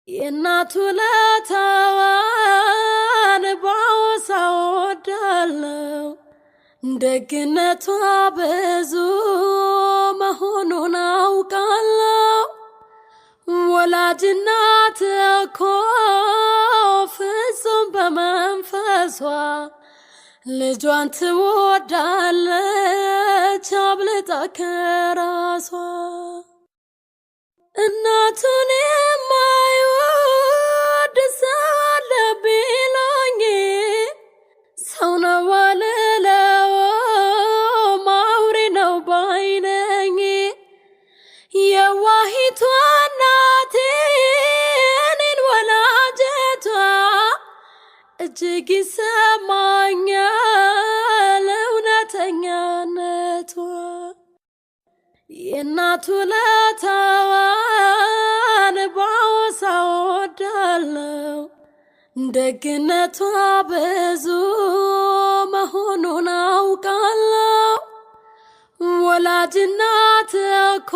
የእናቱ ለታዋን ባወሳ ወዳለው ደግነቷ ብዙ መሆኑን አውቃለሁ። ወላጅ እናት እኮ ፍጹም በመንፈሷ ልጇን ትወዳለች አብልጣ ከራሷ። እናቱን የማይወድ ሰው አለ ቢሉኝ ሰው ነው አልለውም አውሬ ነው ባይ ነኝ። የዋሂቷ እናቴ እኔን ወላጀቷ እጅግ ይሰማኛል እውነተኛነቷ። የእናቱ ለታዋን ባወሳ ወዳለው ደግነቷ ብዙ መሆኑን አውቃለሁ። ወላጅ እናት እኮ